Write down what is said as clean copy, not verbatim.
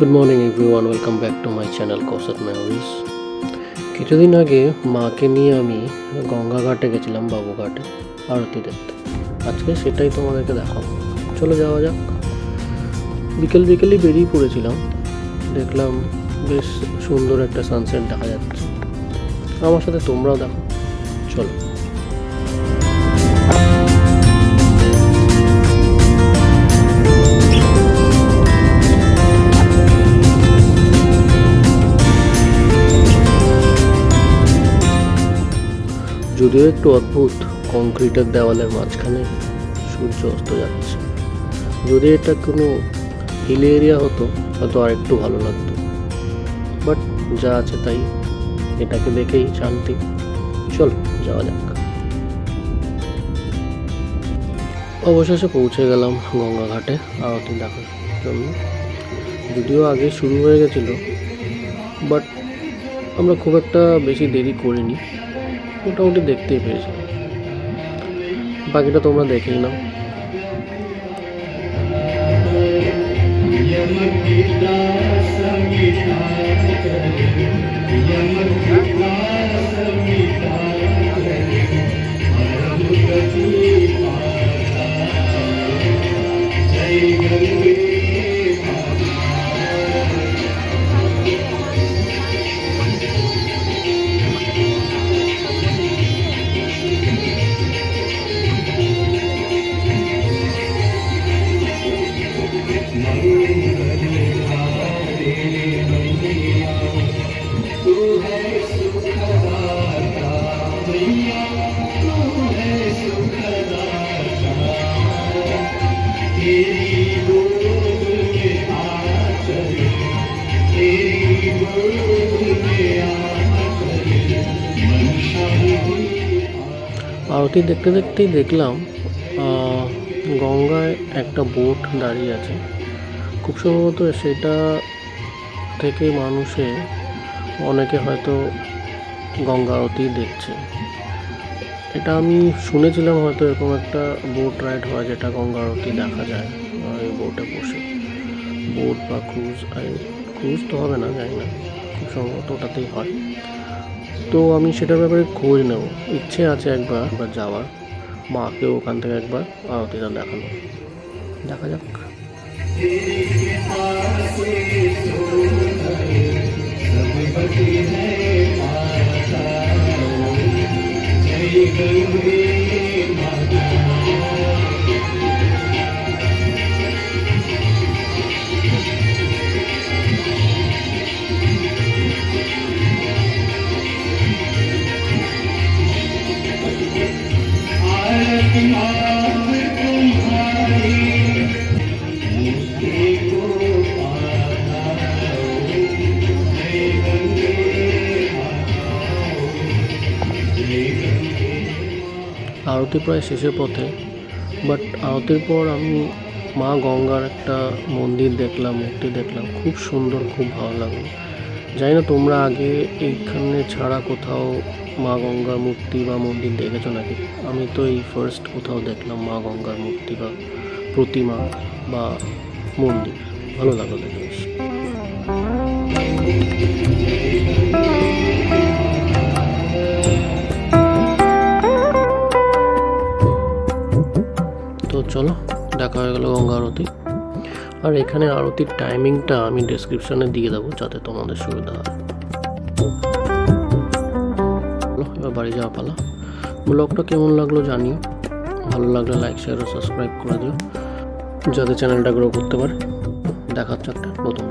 Good morning everyone, welcome back to my channel Kausat Memories. কিছুদিন আগে মাকে নিয়ে আমি গঙ্গা ঘাটে গেছিলাম, বাবুঘাটে আরতি দেখতে। আজকে সেটাই তোমাদেরকে দেখাবো, চলো যাওয়া যাক। বিকেলই বেরিয়ে পড়েছিলাম, দেখলাম বেশ সুন্দর একটা সানসেট দেখা যাচ্ছে। আমার সাথে তোমরাও দেখো, চলো। যদিও একটু অদ্ভুত, কংক্রিটের দেওয়ালের মাঝখানে সূর্য অস্ত যাচ্ছে। যদি এটা কোনো হিল এরিয়া হতো হয়তো আরেকটু ভালো লাগতো, বাট যা আছে তাই, এটাকে দেখেই শান্তি। চলো যাওয়া যাক। অবশেষে পৌঁছে গেলাম গঙ্গা ঘাটে আরতি দেখার জন্য। যদিও আগে শুরু হয়ে গেছিলো, বাট আমরা খুব একটা বেশি দেরি করিনি, মোটামুটি দেখতেই পেয়েছি। বাকিটা তোমরা দেখেই নাও। আরতি দেখতে দেখতেই দেখলাম গঙ্গায় একটা বোট দাঁড়িয়ে আছে। খুব সম্ভবত সেটা থেকে অনেকে হয়তো গঙ্গা আরতি দেখছে। এটা আমি শুনেছিলাম হয়তো এরকম একটা বোট রাইড হয় যেটা গঙ্গা আরতি দেখা যায় এই বোটে বসে। বোট বা ক্রুজ তো হবে না, জানি না, খুব সম্ভবত ওটাতেই হয়। তো আমি সেটার ব্যাপারে খোঁজ নেব, ইচ্ছে আছে একবার যাওয়ার, মাকেও ওখান থেকে একবার আরতিটা দেখানো। দেখা যাক। আরতি প্রায় শেষের পথে, বাট আরতির পর আমি মা গঙ্গার একটা মন্দির দেখলাম, মূর্তি দেখলাম, খুব সুন্দর, খুব ভালো লাগলো। জানি না তোমরা আগে এইখানে ছাড়া কোথাও মা গঙ্গার মূর্তি বা মন্দির দেখেছো নাকি। আমি তো এই ফার্স্ট কোথাও দেখলাম মা গঙ্গার মূর্তি বা প্রতিমা বা মন্দির। ভালো লাগলো দেখে। তো চলো, দেখা হয়ে গেল গঙ্গা আরতি। আর এখানে আরতির টাইমিংটা আমি ডেসক্রিপশনে দিয়ে দেবো যাতে তোমাদের সুবিধা হয়। এবার বাড়ি যাওয়া পালা। ব্লগটা কেমন লাগলো জানি, ভালো লাগলে লাইক, শেয়ার ও সাবস্ক্রাইব করে দিও যাতে চ্যানেলটা গ্রো করতে পারে। দেখা হচ্ছে একটা নতুন